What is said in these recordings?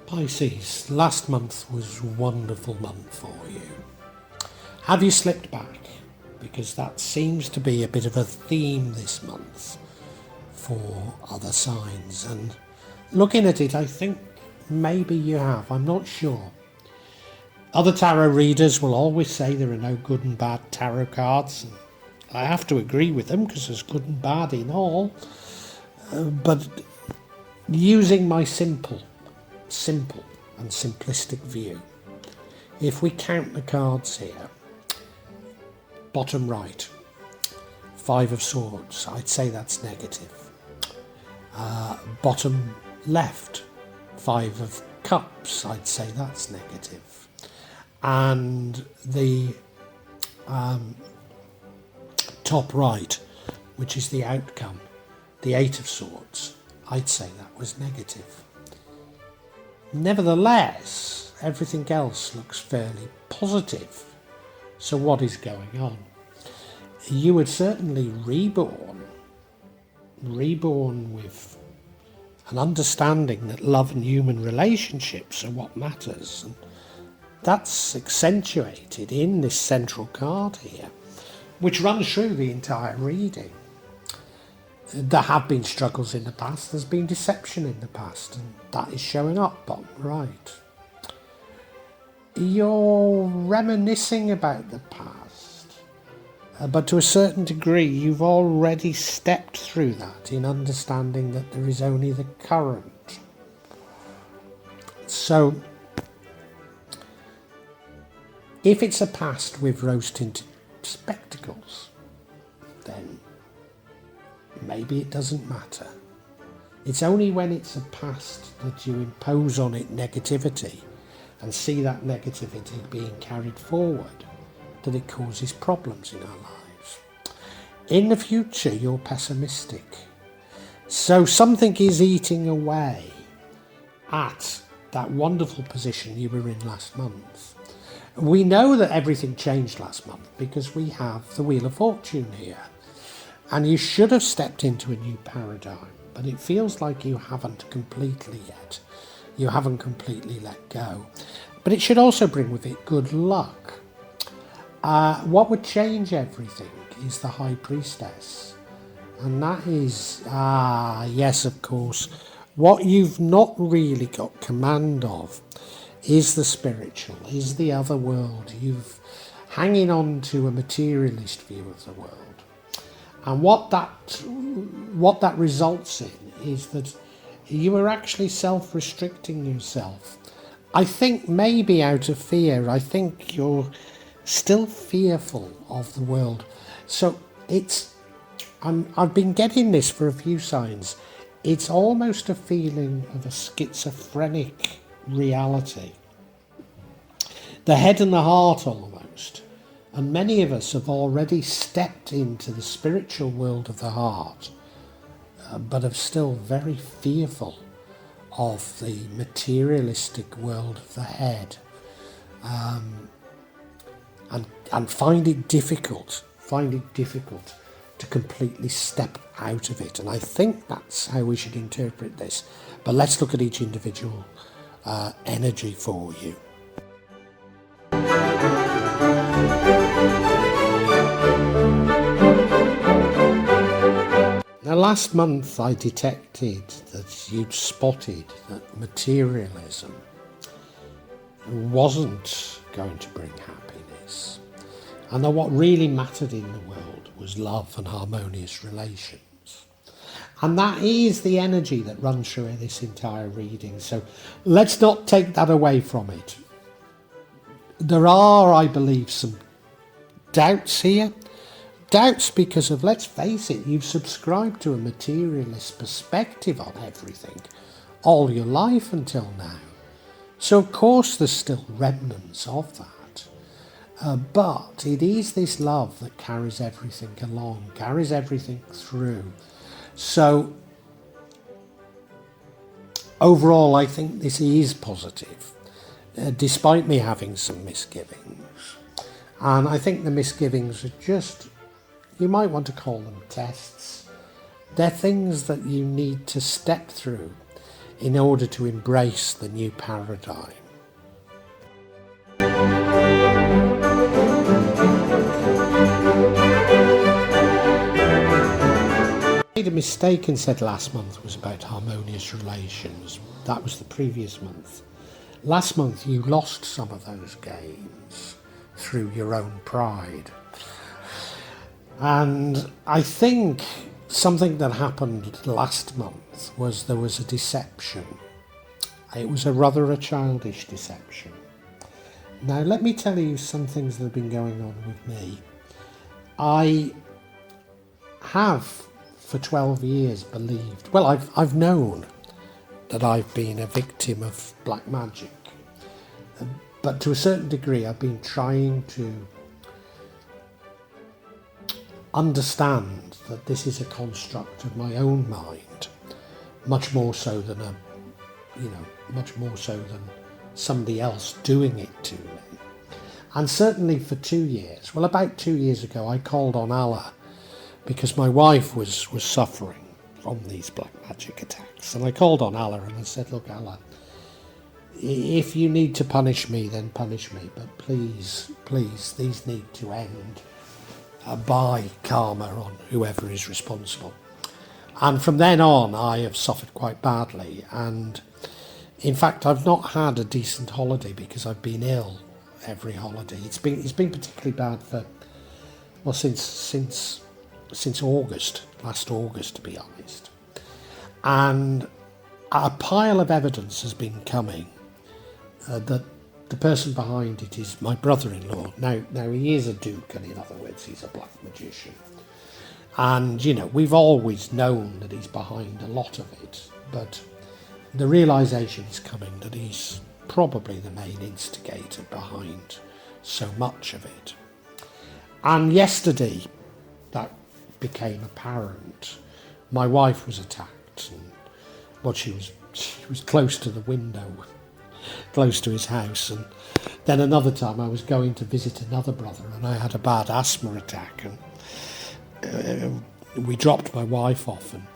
Pisces, last month was a wonderful month for you. Have you slipped back? Because that seems to be a bit of a theme this month for other signs. And looking at it, I think maybe you have. I'm not sure. Other tarot readers will always say there are no good and bad tarot cards. And I have to agree with them because there's good and bad in all. But using my simple and simplistic view, if we count the cards here, bottom right, 5 of Swords, I'd say that's negative. Bottom left, 5 of Cups, I'd say that's negative. And the top right, which is the outcome, the 8 of Swords, I'd say that was negative. Nevertheless, everything else looks fairly positive. So what is going on? You were certainly reborn with an understanding that love and human relationships are what matters. And that's accentuated in this central card here, which runs through the entire reading. There have been struggles in the past, there's been deception in the past, and that is showing up bottom right. You're reminiscing about the past, but to a certain degree you've already stepped through that in understanding that there is only the current. So if it's a past with rose-tinted spectacles, then maybe it doesn't matter. It's only when it's a past that you impose on it negativity and see that negativity being carried forward that it causes problems in our lives. In the future, you're pessimistic. So something is eating away at that wonderful position you were in last month. We know that everything changed last month because we have the Wheel of Fortune here. And you should have stepped into a new paradigm, but it feels like you haven't completely yet. You haven't completely let go. But it should also bring with it good luck. What would change everything is the High Priestess. And that is, yes, of course, what you've not really got command of is the spiritual, is the other world. You've hanging on to a materialist view of the world. And what that results in is that you are actually self-restricting yourself. I think maybe out of fear. I think you're still fearful of the world. So I've been getting this for a few signs. It's almost a feeling of a schizophrenic reality. The head and the heart almost. And many of us have already stepped into the spiritual world of the heart, but are still very fearful of the materialistic world of the head, and find it difficult to completely step out of it. And I think that's how we should interpret this. But let's look at each individual energy for you. Now, last month I detected that you'd spotted that materialism wasn't going to bring happiness, and that what really mattered in the world was love and harmonious relations. And that is the energy that runs through this entire reading. So let's not take that away from it. There are, I believe, some doubts here. Doubts because of, let's face it, you've subscribed to a materialist perspective on everything all your life until now. So of course there's still remnants of that. But it is this love that carries everything along, carries everything through. So overall, I think this is positive, despite me having some misgivings. And I think the misgivings are just, you might want to call them tests. They're things that you need to step through in order to embrace the new paradigm. I made a mistake and said last month was about harmonious relations. That was the previous month. Last month you lost some of those gains through your own pride. And I think something that happened last month was there was a deception. It was a childish deception. Now let me tell you some things that have been going on with me. I have for 12 years believed, well, I've known that I've been a victim of black magic. But to a certain degree, I've been trying to understand that this is a construct of my own mind, much more so than somebody else doing it to me. And certainly for 2 years, well, about 2 years ago, I called on Allah because my wife was suffering from these black magic attacks. And I called on Allah and I said, look, Allah, if you need to punish me, then punish me. But please, please, these need to end by karma on whoever is responsible. And from then on, I have suffered quite badly. And in fact, I've not had a decent holiday because I've been ill every holiday. It's been particularly bad for, well, since August, last August, to be honest. And a pile of evidence has been coming that the person behind it is my brother-in-law. Now he is a duke, and in other words, he's a black magician. And, we've always known that he's behind a lot of it, but the realisation is coming that he's probably the main instigator behind so much of it. And yesterday, that became apparent. My wife was attacked, and well, she was close to the window, close to his house. And then another time I was going to visit another brother and I had a bad asthma attack, and we dropped my wife off and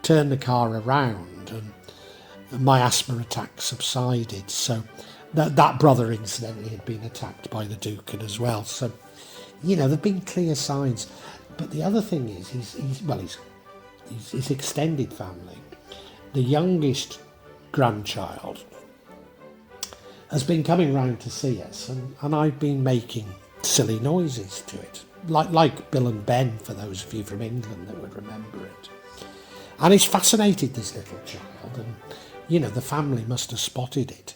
turned the car around, and my asthma attack subsided. So that brother incidentally had been attacked by the Duke as well. So, there've been clear signs. But the other thing is, his extended family, the youngest grandchild, has been coming round to see us, and I've been making silly noises to it, like Bill and Ben, for those of you from England that would remember it. And it's fascinated this little child, and the family must have spotted it.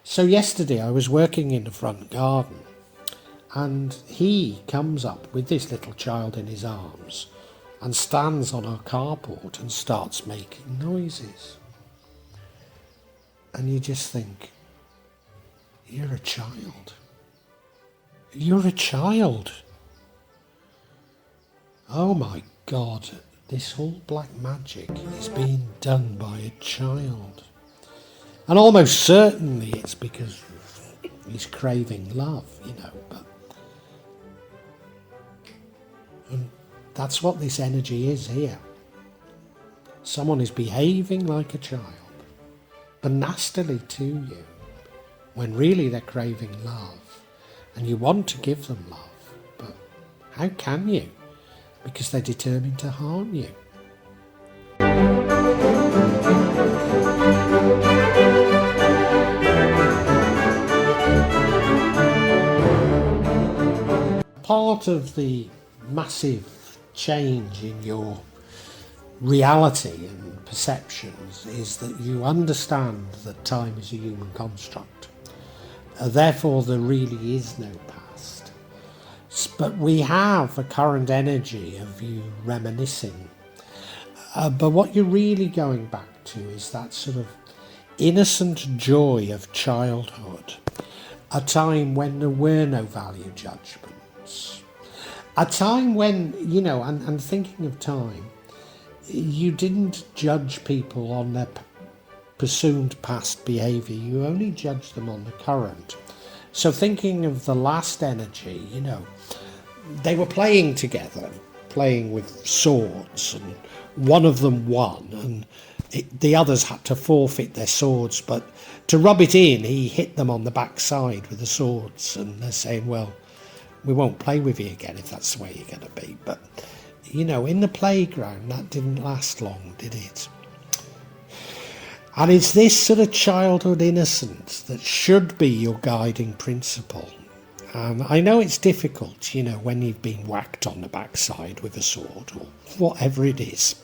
So yesterday I was working in the front garden, and he comes up with this little child in his arms and stands on our carport and starts making noises. And you just think, you're a child. You're a child. Oh my God, this whole black magic is being done by a child. And almost certainly it's because he's craving love, but and that's what this energy is here. Someone is behaving like a child, but nastily to you, when really they're craving love, and you want to give them love, but how can you? Because they're determined to harm you. Part of the massive change in your reality and perceptions is that you understand that time is a human construct. Therefore, there really is no past. But we have a current energy of you reminiscing. But what you're really going back to is that sort of innocent joy of childhood, a time when there were no value judgments, a time when, and thinking of time, you didn't judge people on their presumed past behaviour, you only judged them on the current. So thinking of the last energy, they were playing together, playing with swords, and one of them won, and the others had to forfeit their swords, but to rub it in, he hit them on the backside with the swords, and they're saying, well, we won't play with you again if that's the way you're going to be. But, in the playground, that didn't last long, did it? And it's this sort of childhood innocence that should be your guiding principle. I know it's difficult, when you've been whacked on the backside with a sword or whatever it is,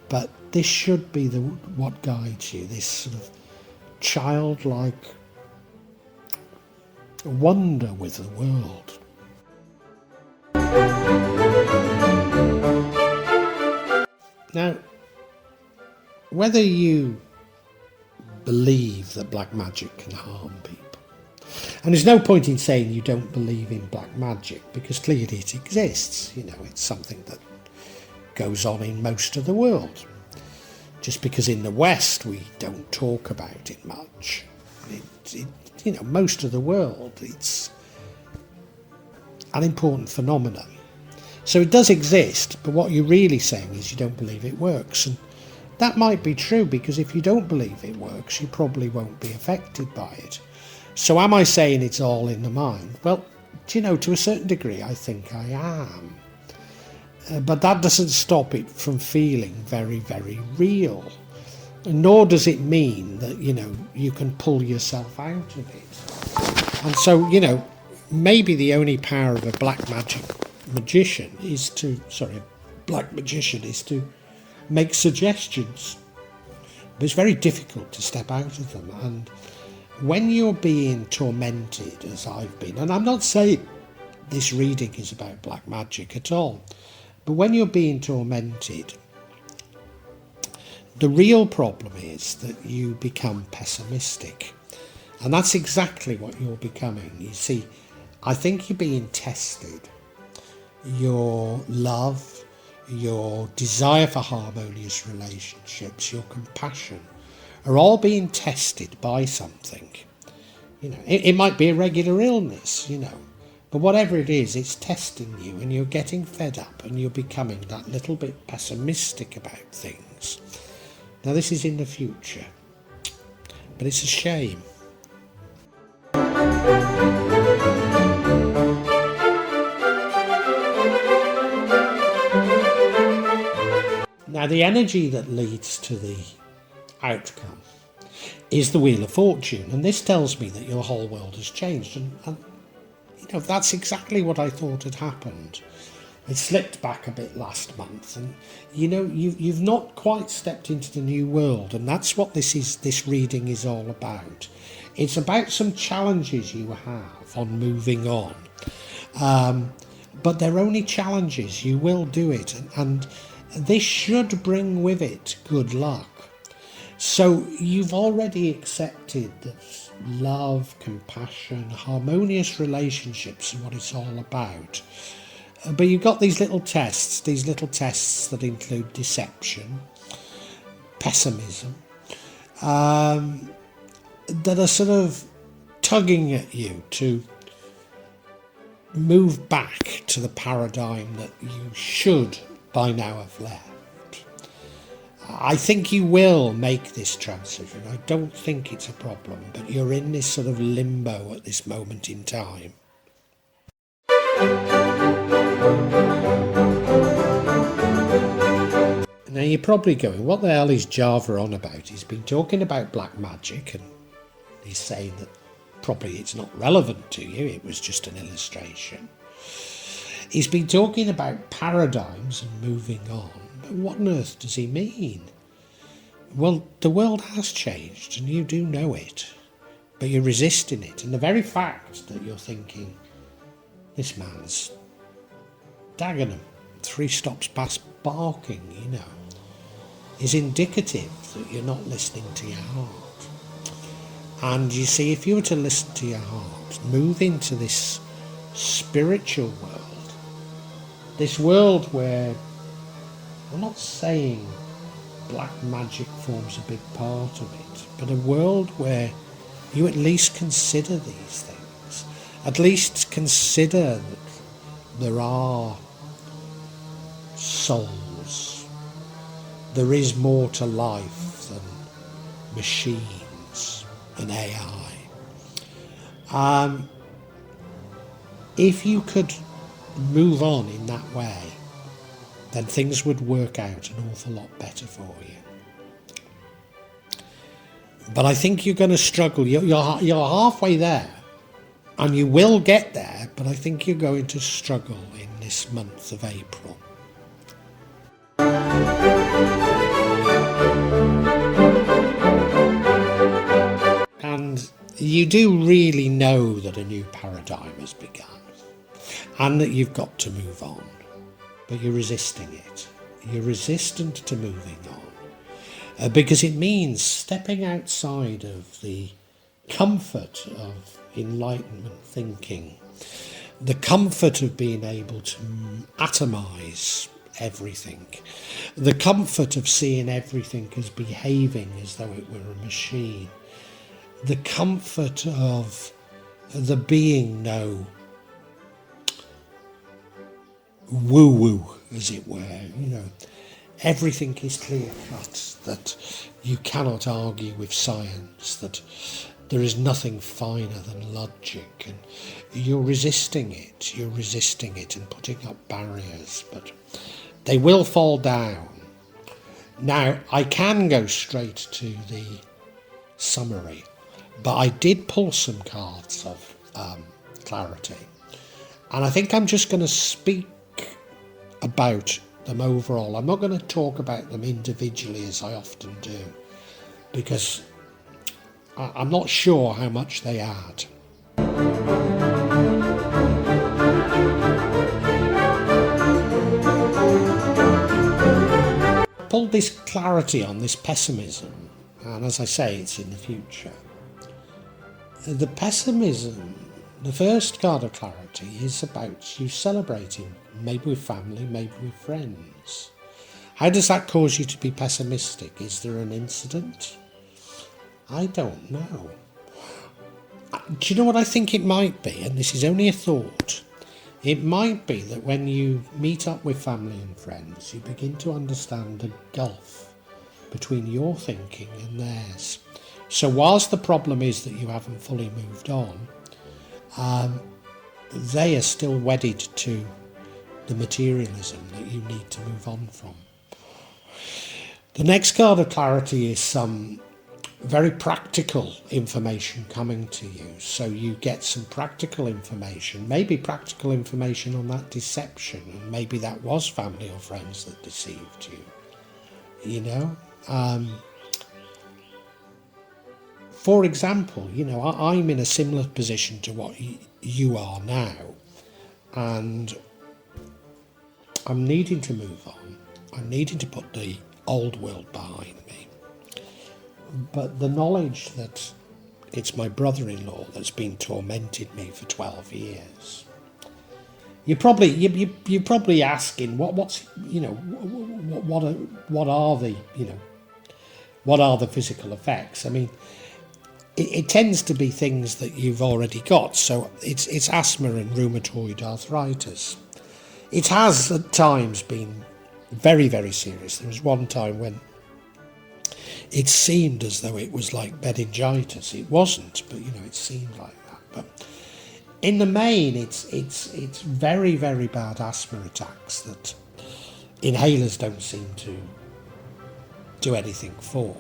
but this should be what guides you, this sort of childlike wonder with the world. Now, whether you believe that black magic can harm people, and there's no point in saying you don't believe in black magic, because clearly it exists, it's something that goes on in most of the world. Just because in the West we don't talk about it much, most of the world, it's an important phenomenon. So it does exist, but what you're really saying is you don't believe it works. And that might be true, because if you don't believe it works, you probably won't be affected by it. So am I saying it's all in the mind? Well, to a certain degree, I think I am. But that doesn't stop it from feeling very, very real. Nor does it mean that, you can pull yourself out of it. And so, maybe the only power of a black magician is to make suggestions. But it's very difficult to step out of them. And when you're being tormented, as I've been, and I'm not saying this reading is about black magic at all, but when you're being tormented, the real problem is that you become pessimistic. And that's exactly what you're becoming. You see, I think you're being tested. Your love, your desire for harmonious relationships, your compassion are all being tested by something. It might be a regular illness, but whatever it is, it's testing you, and you're getting fed up, and you're becoming that little bit pessimistic about things. Now, this is in the future, but it's a shame. Now, the energy that leads to the outcome is the Wheel of Fortune, and this tells me that your whole world has changed, and that's exactly what I thought had happened. It slipped back a bit last month, and you've not quite stepped into the new world, and that's what this reading is all about. It's about some challenges you have on moving on, but they're only challenges. You will do it, and this should bring with it good luck. So you've already accepted that love, compassion, harmonious relationships are what it's all about. But you've got these little tests that include deception, pessimism, that are sort of tugging at you to move back to the paradigm that you should by now have left. I think you will make this transition. I don't think it's a problem, but you're in this sort of limbo at this moment in time. Now you're probably going, what the hell is Java on about? He's been talking about black magic, and he's saying that probably it's not relevant to you, it was just an illustration. He's been talking about paradigms and moving on. But what on earth does he mean? Well, the world has changed, and you do know it, but you're resisting it. And the very fact that you're thinking, this man's Dagenham, 3 stops past barking, is indicative that you're not listening to your heart. And you see, if you were to listen to your heart, move into this spiritual world, this world where, I'm not saying black magic forms a big part of it, but a world where you at least consider these things. At least consider that there are souls. There is more to life than machines and AI. If you could move on in that way, then things would work out an awful lot better for you. But I think you're going to struggle. You're halfway there, and you will get there, but I think you're going to struggle in this month of April. And you do really know that a new paradigm has begun, and that you've got to move on, but you're resisting it. You're resistant to moving on, because it means stepping outside of the comfort of enlightenment thinking, the comfort of being able to atomize everything, the comfort of seeing everything as behaving as though it were a machine, the comfort of there being no woo-woo, as it were. Everything is clear-cut, that you cannot argue with science, that there is nothing finer than logic, and you're resisting it and putting up barriers, but they will fall down. Now, I can go straight to the summary, but I did pull some cards of clarity, and I think I'm just going to speak about them overall. I'm not going to talk about them individually as I often do, because I'm not sure how much they add. I pulled this clarity on this pessimism, and as I say, it's in the future. The pessimism, the first card of clarity, is about you celebrating, maybe with family, maybe with friends. How does that cause you to be pessimistic? Is there an incident? I don't know. Do you know what I think it might be? And this is only a thought. It might be that when you meet up with family and friends, you begin to understand the gulf between your thinking and theirs. So whilst the problem is that you haven't fully moved on, they are still wedded to the materialism that you need to move on from. The next card of clarity is some very practical information coming to you. So you get some practical information, maybe practical information on that deception, and maybe that was family or friends that deceived you. For example, I'm in a similar position to what you are now, and I'm needing to move on. I'm needing to put the old world behind me. But the knowledge that it's my brother-in-law that's been tormented me for 12 years. You're probably asking what are the physical effects? I mean, it tends to be things that you've already got. So it's asthma and rheumatoid arthritis. It has at times been very, very serious. There was one time when it seemed as though it was like meningitis. It wasn't, but it seemed like that. But in the main, it's very, very bad asthma attacks that inhalers don't seem to do anything for,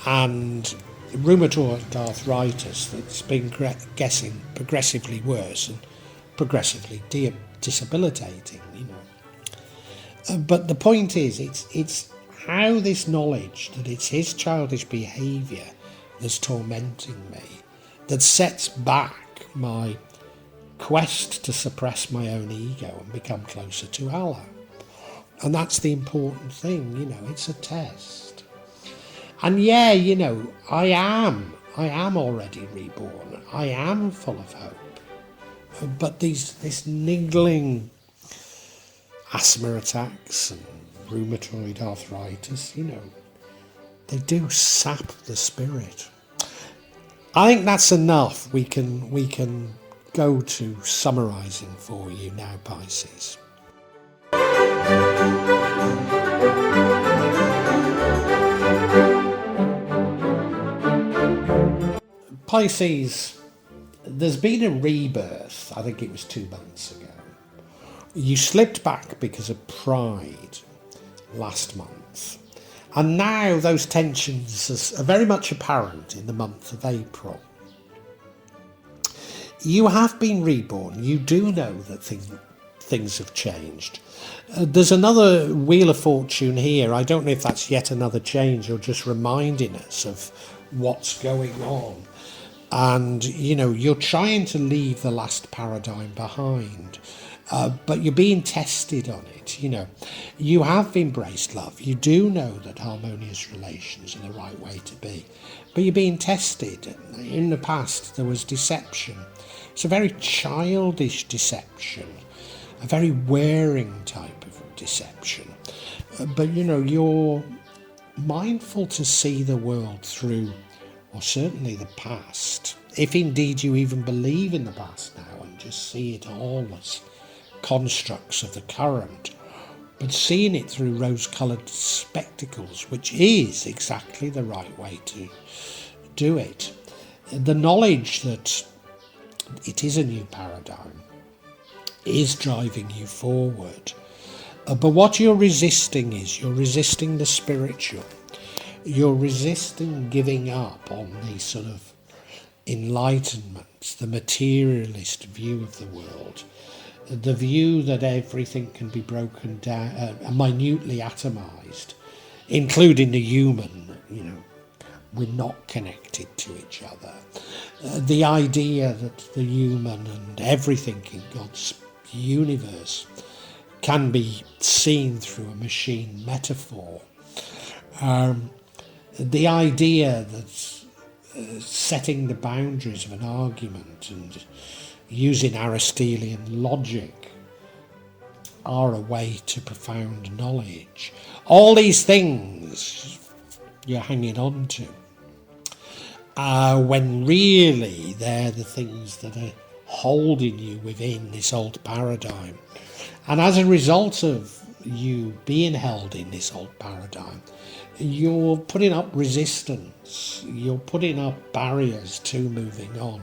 and rheumatoid arthritis that's been getting progressively worse and progressively disabilitating. But the point is, it's how this knowledge that it's his childish behaviour that's tormenting me, that sets back my quest to suppress my own ego and become closer to Allah. And that's the important thing, it's a test. And yeah, I am already reborn. I am full of hope. But this niggling asthma attacks and rheumatoid arthritis, they do sap the spirit. I think that's enough. We can go to summarising for you now, Pisces. Pisces, there's been a rebirth. I think it was 2 months ago. You slipped back because of pride last month. And now those tensions are very much apparent in the month of April. You have been reborn. You do know that things have changed. There's another Wheel of Fortune here. I don't know if that's yet another change or just reminding us of what's going on. And, you're trying to leave the last paradigm behind. But you're being tested on it, You have embraced love. You do know that harmonious relations are the right way to be. But you're being tested. In the past, there was deception. It's a very childish deception, a very wearing type of deception. But, you're mindful to see the world through, or certainly the past, if indeed you even believe in the past now and just see it all as constructs of the current, but seeing it through rose-coloured spectacles, which is exactly the right way to do it. The knowledge that it is a new paradigm is driving you forward. But what you're resisting the spiritual. You're resisting giving up on the sort of enlightenment, the materialist view of the world. The view that everything can be broken down, minutely atomised, including the human, we're not connected to each other. The idea that the human and everything in God's universe can be seen through a machine metaphor. The idea that setting the boundaries of an argument and using Aristotelian logic are a way to profound knowledge. All these things you're hanging on to, when really they're the things that are holding you within this old paradigm. And as a result of you being held in this old paradigm, you're putting up resistance, you're putting up barriers to moving on.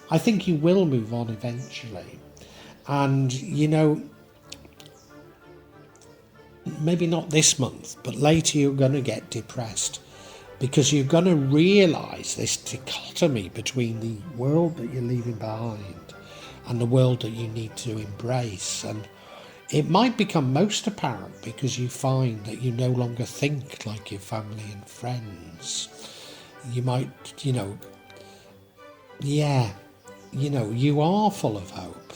I think you will move on eventually. And, maybe not this month, but later you're going to get depressed because you're going to realise this dichotomy between the world that you're leaving behind and the world that you need to embrace. And it might become most apparent because you find that you no longer think like your family and friends. You might, you are full of hope,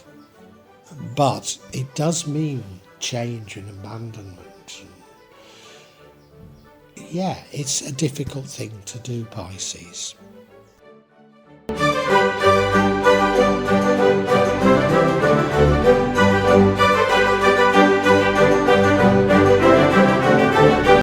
but it does mean change and abandonment. Yeah, it's a difficult thing to do, Pisces.